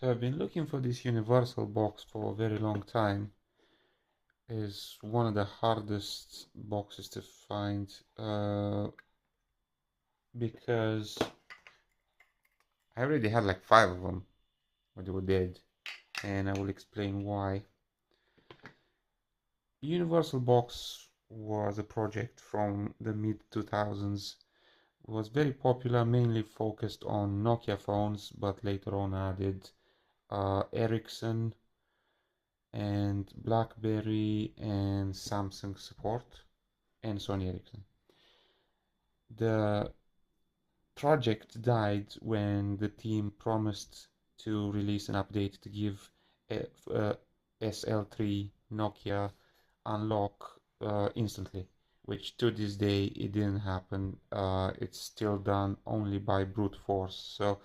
So I've been looking for this universal box for a very long time. It's one of the hardest boxes to find because I already had like 5 of them, but they were dead, and I will explain why. UniversalBox was a project from the mid 2000s. It was very popular, mainly focused on Nokia phones, but later on added Ericsson and BlackBerry and Samsung support and Sony Ericsson. The project died when the team promised to release an update to give SL3 Nokia unlock instantly, which to this day it didn't happen. It's still done only by brute force. So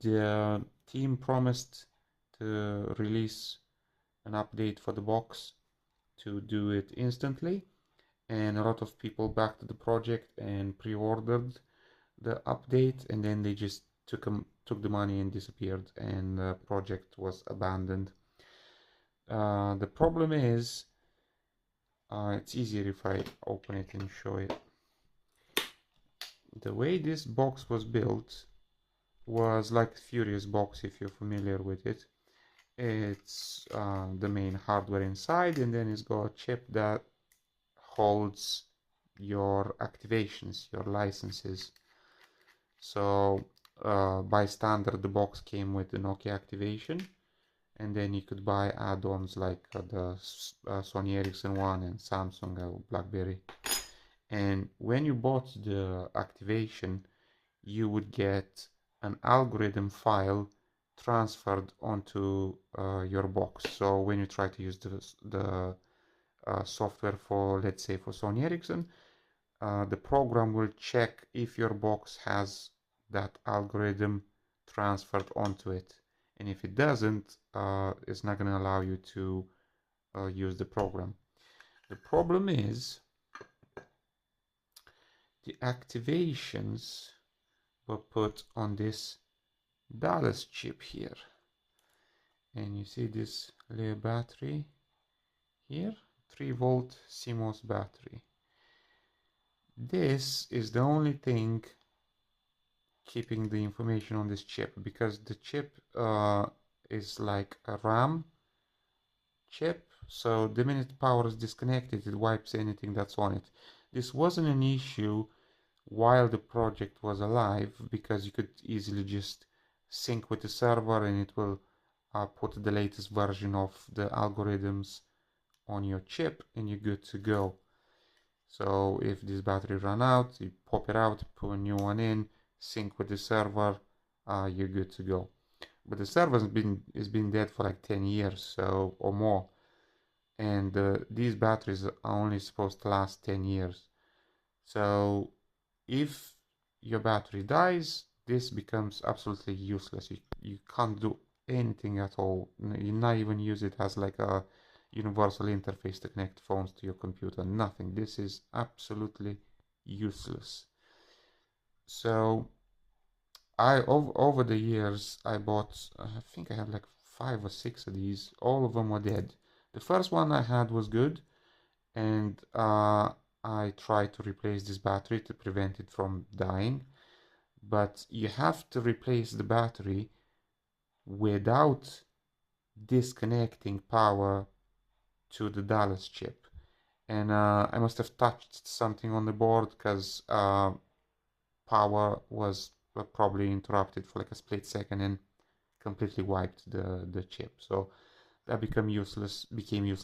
the team promised to release an update for the box to do it instantly, and a lot of people backed the project and pre-ordered the update, and then they just took the money and disappeared, and the project was abandoned. The problem is, it's easier if I open it and show it. The way this box was built was like Furious box, if you're familiar with it. It's the main hardware inside, and then it's got a chip that holds your activations, your licenses. So by standard, the box came with the Nokia activation, and then you could buy add-ons like the Sony Ericsson one and Samsung or BlackBerry. And when you bought the activation, you would get an algorithm file transferred onto your box. So when you try to use the software for, let's say, for Sony Ericsson, the program will check if your box has that algorithm transferred onto it, and if it doesn't, it's not going to allow you to use the program. The problem is the activations were put on this Dallas chip here, and you see this little battery here, 3-volt CMOS battery. This is the only thing keeping the information on this chip, because the chip is like a RAM chip, so the minute power is disconnected, it wipes anything that's on it. This wasn't an issue while the project was alive, because you could easily just sync with the server and it will put the latest version of the algorithms on your chip and you're good to go. So if this battery ran out, you pop it out, put a new one in, sync with the server, you're good to go. But the server has been dead for like 10 years so or more, and these batteries are only supposed to last 10 years. So if your battery dies, this becomes absolutely useless. You can't do anything at all. You not even use it as like a universal interface to connect phones to your computer. Nothing. This is absolutely useless. So over the years I bought, I think I had like 5 or 6 of these. All of them were dead. The first one I had was good, and I tried to replace this battery to prevent it from dying, but you have to replace the battery without disconnecting power to the Dallas chip. And I must have touched something on the board, because power was probably interrupted for like a split second and completely wiped the chip. So that became useless.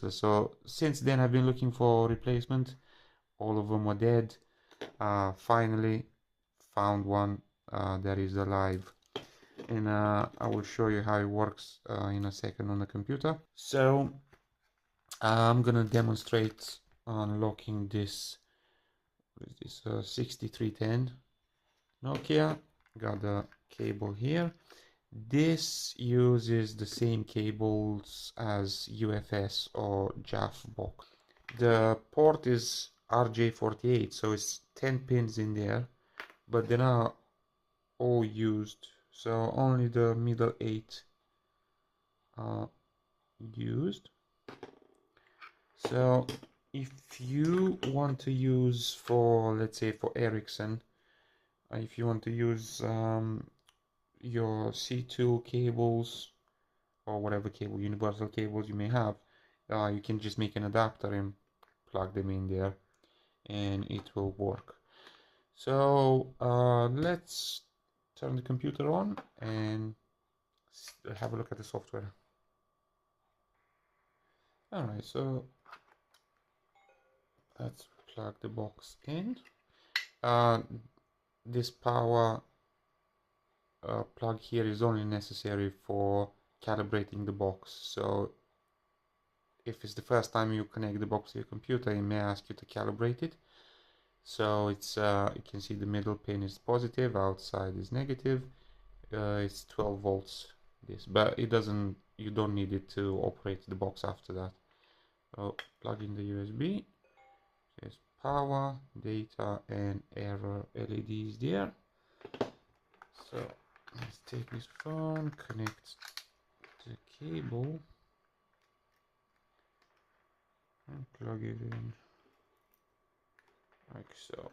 So since then I've been looking for replacement. All of them were dead. Finally found one that is alive, and I will show you how it works in a second on the computer. So I'm gonna demonstrate unlocking this. What is this? 6310 Nokia. Got the cable here. This uses the same cables as UFS or JAF box. The port is RJ48, so it's 10 pins in there, but they're not all used, so only the middle 8 used. So if you want to use for, let's say for Ericsson, if you want to use your C2 cables or whatever cable, universal cables you may have, you can just make an adapter and plug them in there and it will work. So let's turn the computer on and have a look at the software. Alright, so let's plug the box in. This power plug here is only necessary for calibrating the box. So if it's the first time you connect the box to your computer, it may ask you to calibrate it. So it's you can see the middle pin is positive, outside is negative. It's 12 volts this, but it doesn't, you don't need it to operate the box after that. So plug in the USB. There's power, data and error LEDs there. So let's take this phone, connect the cable and plug it in like so.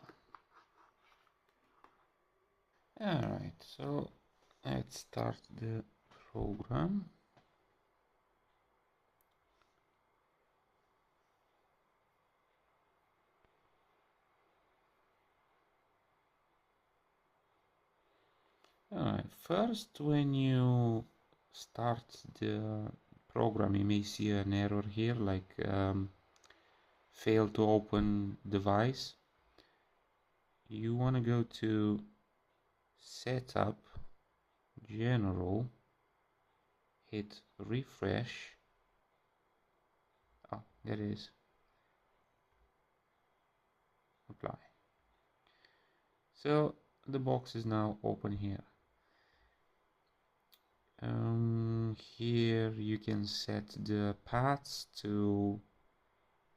Alright, so let's start the program. Alright, first when you start the program you may see an error here like fail to open device. You want to go to setup, general, hit refresh. Oh, there it is. Apply. So the box is now open here. Here you can set the paths to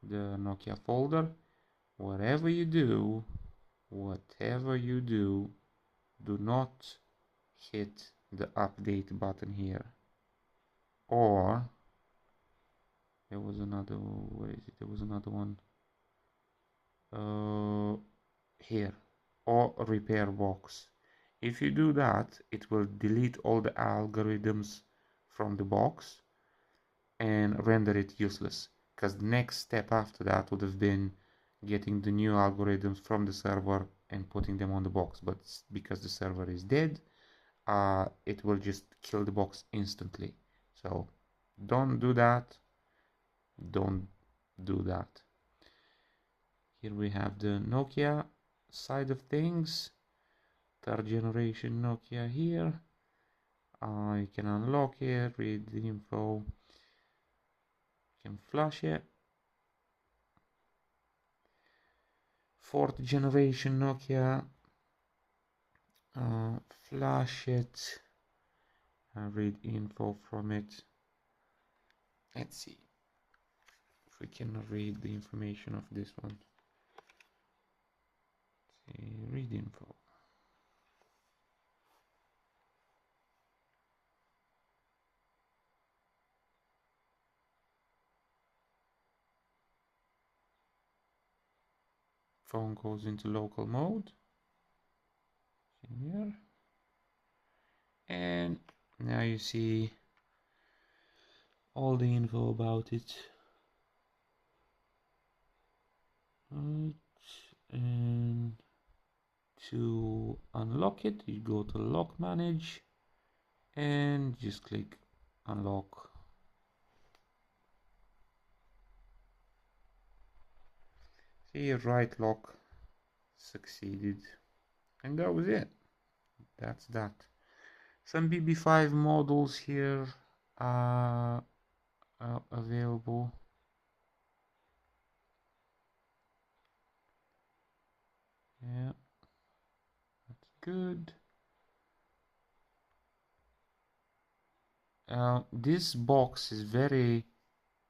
the Nokia folder. Whatever you do, do not hit the update button here. Or there was another, where is it? There was another one here, or repair box. If you do that, it will delete all the algorithms from the box and render it useless, because the next step after that would have been getting the new algorithms from the server and putting them on the box, but because the server is dead, it will just kill the box instantly. So don't do that. Don't do that. Here we have the Nokia side of things. Third generation Nokia here. You can unlock it, read the info, you can flash it. Fourth generation Nokia, flash it, read info from it. Let's see if we can read the information of this one. See, read info. Phone goes into local mode here, and now you see all the info about it. Right, and to unlock it you go to lock manage and just click unlock. See, right lock succeeded, and that was it. That's that. Some BB5 models here are available. Yeah, that's good. This box is very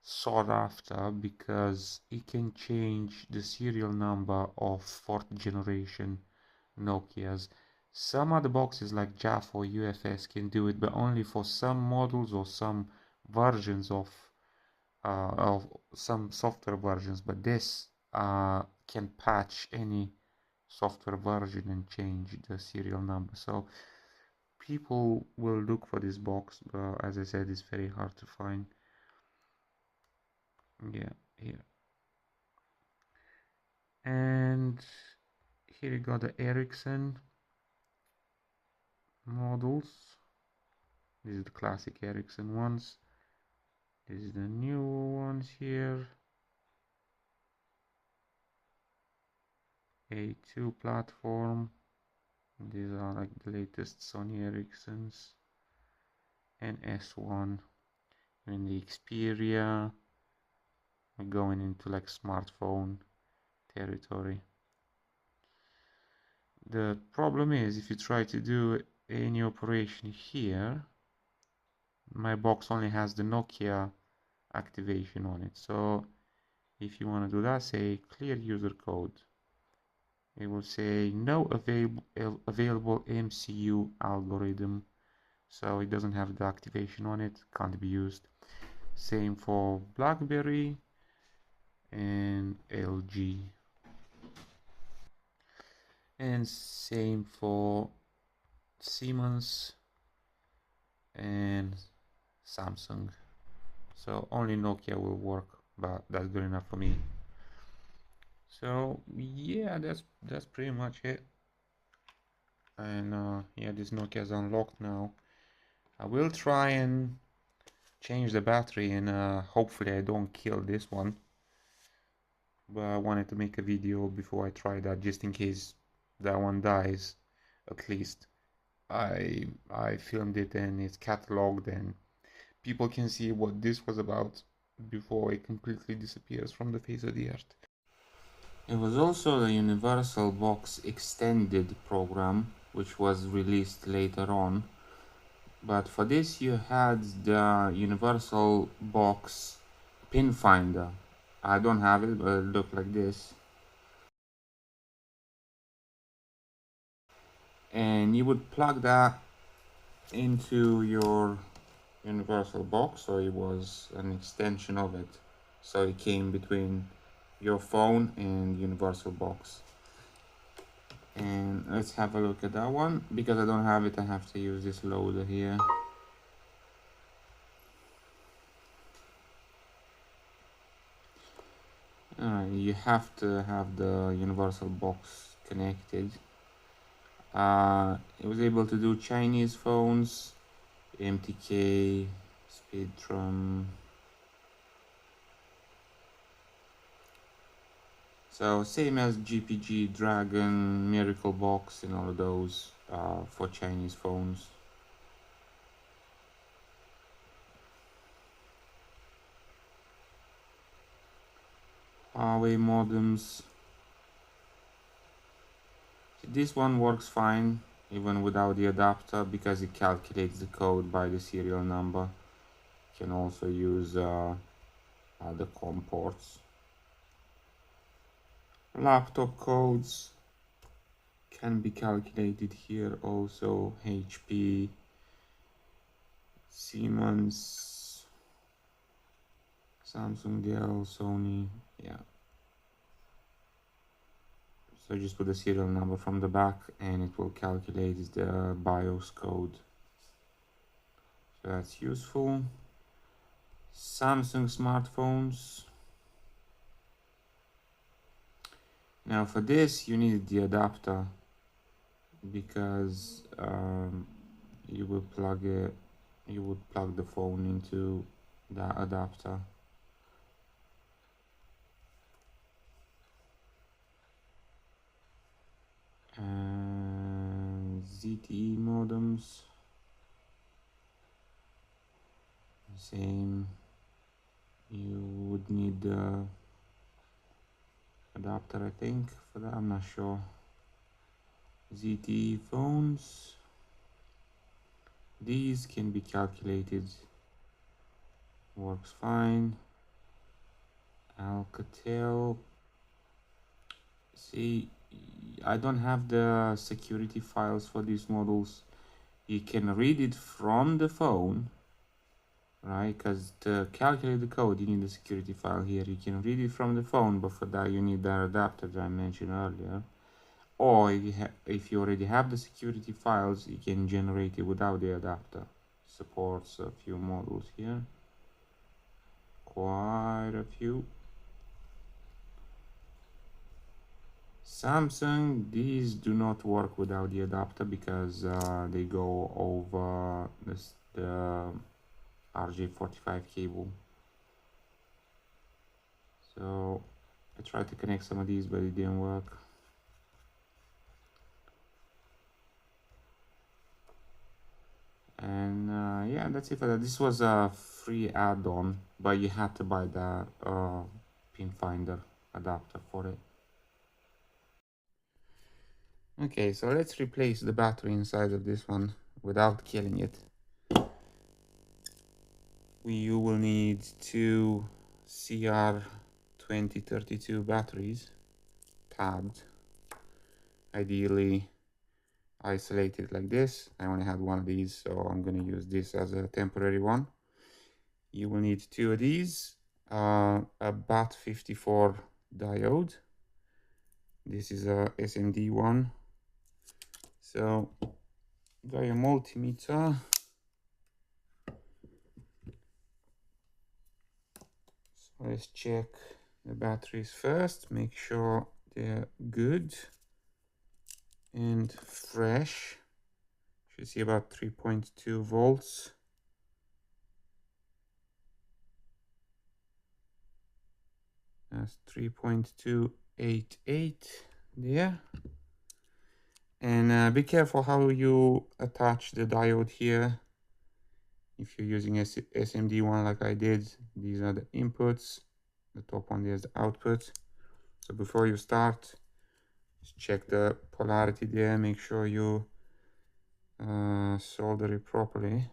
sought after because it can change the serial number of fourth generation Nokias. Some other boxes like JAF or UFS can do it, but only for some models or some versions of some software versions, but this can patch any software version and change the serial number. So people will look for this box, but as I said, it's very hard to find. Yeah, here. And here you got the Ericsson models. This is the classic Ericsson ones. This is the new ones here. A2 platform. These are like the latest Sony Ericssons. And S1. And the Xperia. We're going into like smartphone territory. The problem is if you try to do any operation here, my box only has the Nokia activation on it. So if you want to do that, say clear user code. It will say no available MCU algorithm. So it doesn't have the activation on it, can't be used. Same for BlackBerry and LG. And same for Siemens and Samsung. So only Nokia will work, but that's good enough for me. So yeah, that's pretty much it. And yeah, this Nokia is unlocked now. I will try and change the battery, and hopefully I don't kill this one. But I wanted to make a video before I try that, just in case that one dies. At least I filmed it and it's cataloged, and people can see what this was about before it completely disappears from the face of the earth. It was also the UniversalBox extended program, which was released later on. But for this you had the UniversalBox pin finder. I don't have it, but it looked like this. And you would plug that into your UniversalBox, so it was an extension of it. So it came between your phone and UniversalBox. And let's have a look at that one. Because I don't have it, I have to use this loader here. You have to have the UniversalBox connected. It was able to do Chinese phones, MTK, Speedtrum. So same as GPG, Dragon, Miracle Box, and all of those for Chinese phones. Huawei modems. This one works fine even without the adapter because it calculates the code by the serial number. You can also use the COM ports. Laptop codes can be calculated here also. HP, Siemens, Samsung, Dell, Sony, yeah. So just put the serial number from the back and it will calculate the BIOS code. So that's useful. Samsung smartphones. Now for this you need the adapter because you would plug the phone into that adapter. And ZTE modems, same. You would need the adapter, I think, for that. I'm not sure. ZTE phones, these can be calculated, works fine. Alcatel, see, I don't have the security files for these models. You can read it from the phone, right? Because to calculate the code, you need the security file here. You can read it from the phone, but for that you need that adapter that I mentioned earlier. Or if you already have the security files, you can generate it without the adapter. Supports a few models here, quite a few. Samsung, these do not work without the adapter because they go over the RJ45 cable. So I tried to connect some of these, but it didn't work. And yeah, that's it for that. This was a free add-on, but you had to buy the pin finder adapter for it. Okay, so let's replace the battery inside of this one without killing it. You will need two CR2032 batteries, tabbed, ideally isolated like this. I only had one of these, so I'm going to use this as a temporary one. You will need two of these, a BAT54 diode. This is a SMD one. So got your multimeter. So let's check the batteries first, make sure they're good and fresh. Should see about 3.2 volts. That's 3.288 there. And be careful how you attach the diode here. If you're using SMD one like I did, these are the inputs. The top one there's the output. So before you start, just check the polarity there. Make sure you solder it properly.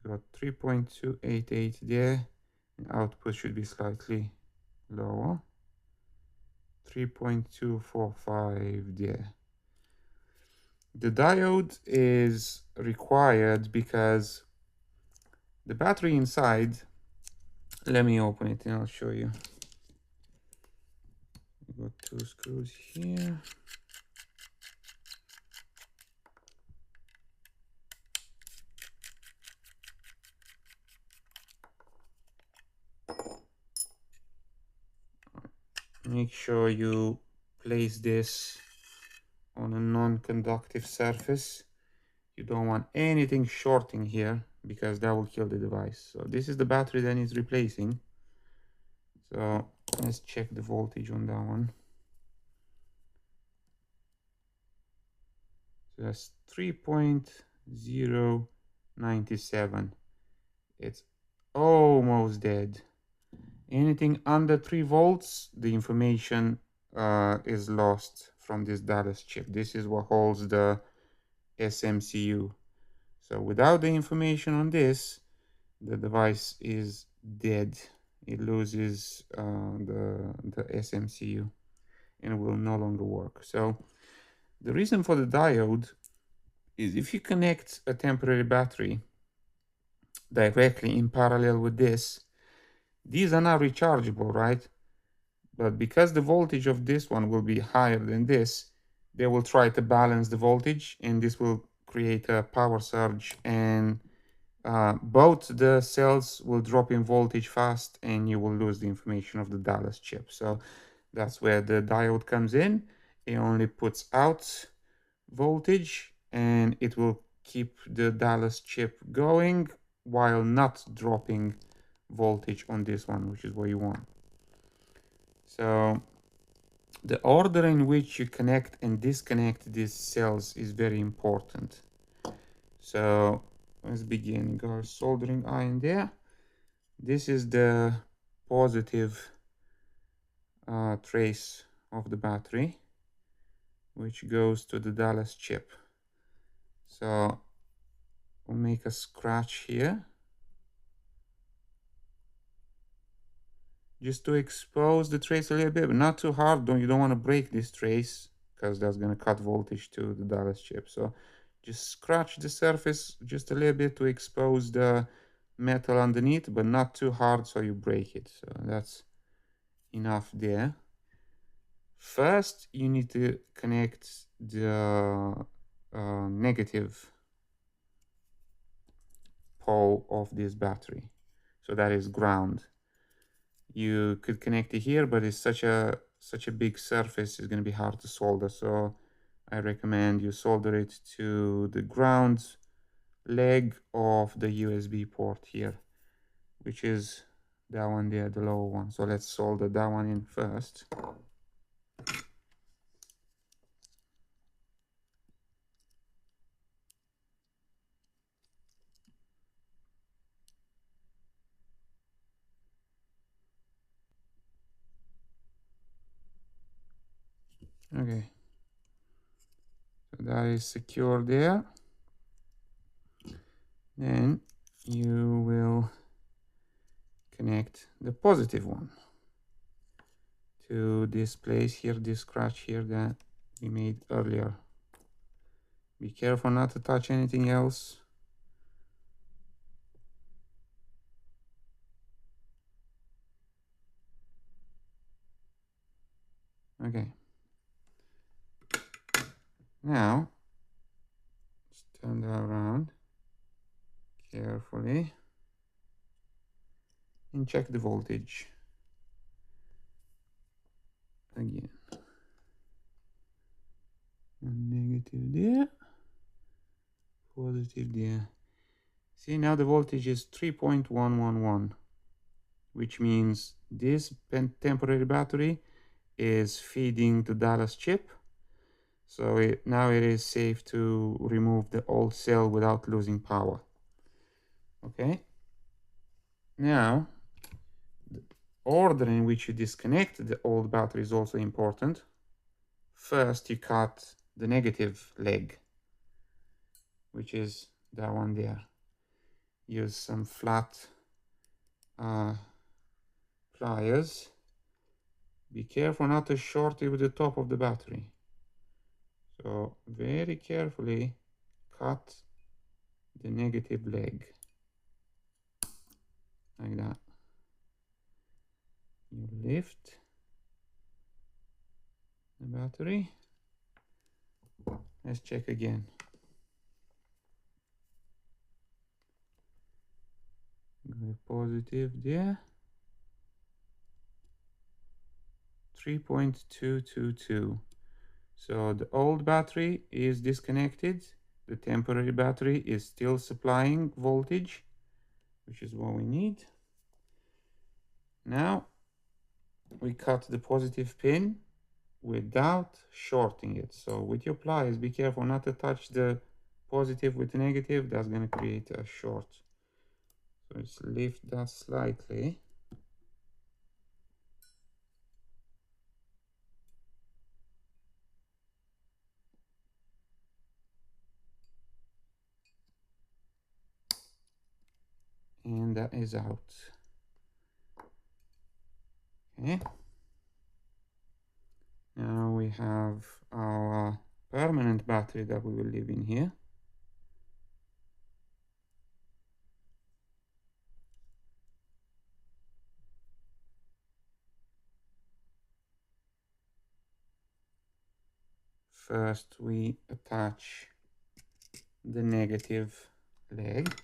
You got 3.288 there. And output should be slightly lower. 3.245 there. The diode is required because the battery inside, let me open it and I'll show you. We've got two screws here. Make sure you place this on a non-conductive surface. You don't want anything shorting here because that will kill the device. So this is the battery that needs replacing. So let's check the voltage on that one. So that's 3.097. It's almost dead. Anything under 3 volts, the information is lost from this Dallas chip. This is what holds the SMCU. So without the information on this, the device is dead. It loses the SMCU and will no longer work. So the reason for the diode is if you connect a temporary battery directly in parallel with this, these are not rechargeable, right? But because the voltage of this one will be higher than this, they will try to balance the voltage, and this will create a power surge, and both the cells will drop in voltage fast, and you will lose the information of the Dallas chip. So that's where the diode comes in. It only puts out voltage, and it will keep the Dallas chip going while not dropping voltage on this one, which is what you want. So the order in which you connect and disconnect these cells is very important. So let's begin. Got a soldering iron there. This is the positive trace of the battery, which goes to the Dallas chip. So we'll make a scratch here, just to expose the trace a little bit, but not too hard. You don't want to break this trace because that's going to cut voltage to the Dallas chip. So just scratch the surface just a little bit to expose the metal underneath, but not too hard so you break it. So that's enough there. First, you need to connect the negative pole of this battery. So that is ground. You could connect it here, but it's such a big surface, it's going to be hard to solder. So I recommend you solder it to the ground leg of the USB port here, which is that one there, the lower one. So let's solder that one in first. Okay, so that is secure there. Then you will connect the positive one to this place here, this scratch here that we made earlier. Be careful not to touch anything else. Okay. Now, let's turn that around carefully and check the voltage again. Negative there, positive there. See, now the voltage is 3.111, which means this temporary battery is feeding the Dallas chip. So now it is safe to remove the old cell without losing power. Okay. Now, the order in which you disconnect the old battery is also important. First, you cut the negative leg, which is that one there. Use some flat pliers. Be careful not to short it with the top of the battery. So very carefully cut the negative leg, like that. You lift the battery. Let's check again. Go positive there. 3.222. So the old battery is disconnected. The temporary battery is still supplying voltage, which is what we need. Now we cut the positive pin without shorting it. So with your pliers, be careful not to touch the positive with the negative. That's going to create a short. So let's lift that slightly. And that is out. Okay. Now we have our permanent battery that we will leave in here. First we attach the negative leg.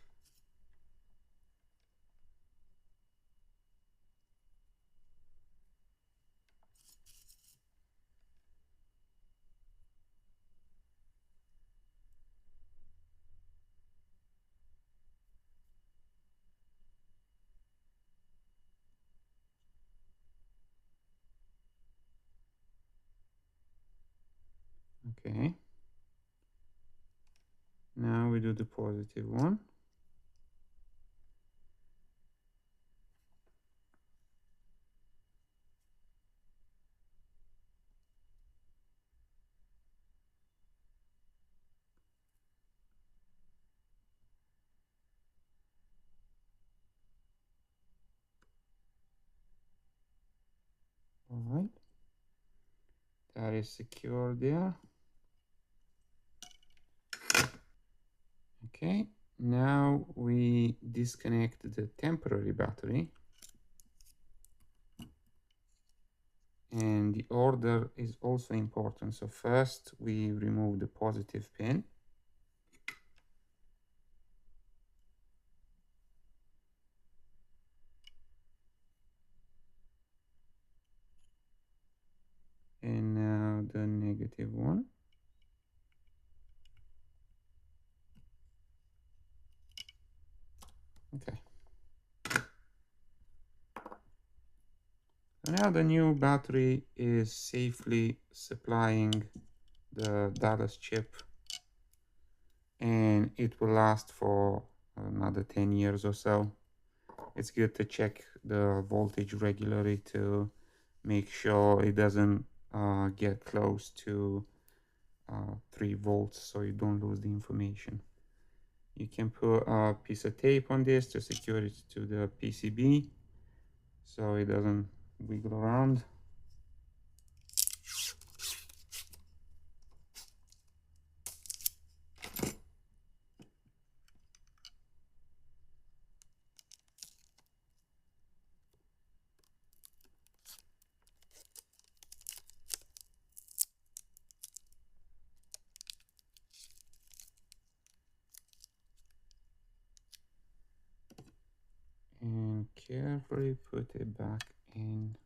Okay. Now we do the positive one. All right. That is secure there. Okay. Now we disconnect the temporary battery, and the order is also important. So first we remove the positive pin, and now the negative one. Okay. So now the new battery is safely supplying the Dallas chip, and it will last for another 10 years or so. It's good to check the voltage regularly to make sure it doesn't get close to 3 volts, so you don't lose the information. You can put a piece of tape on this to secure it to the PCB so it doesn't wiggle around. And carefully put it back in.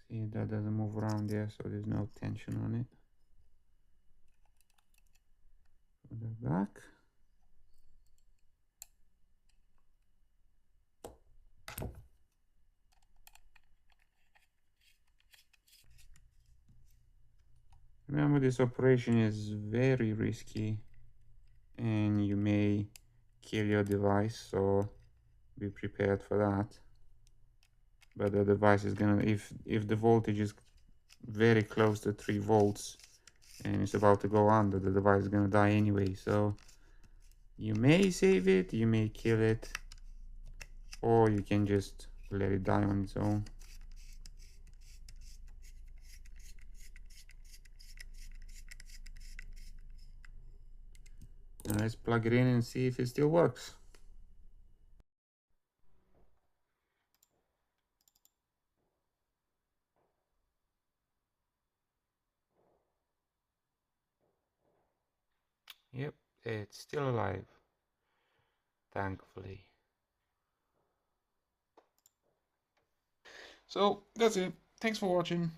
See, that doesn't move around there, so there's no tension on it. Put it back. Remember, this operation is very risky and you may kill your device, so be prepared for that. But the device is gonna, if the voltage is very close to 3 volts and it's about to go under, the device is gonna die anyway. So you may save it, you may kill it, or you can just let it die on its own. Now let's plug it in and see if it still works. Yep, it's still alive, thankfully. So that's it. Thanks for watching.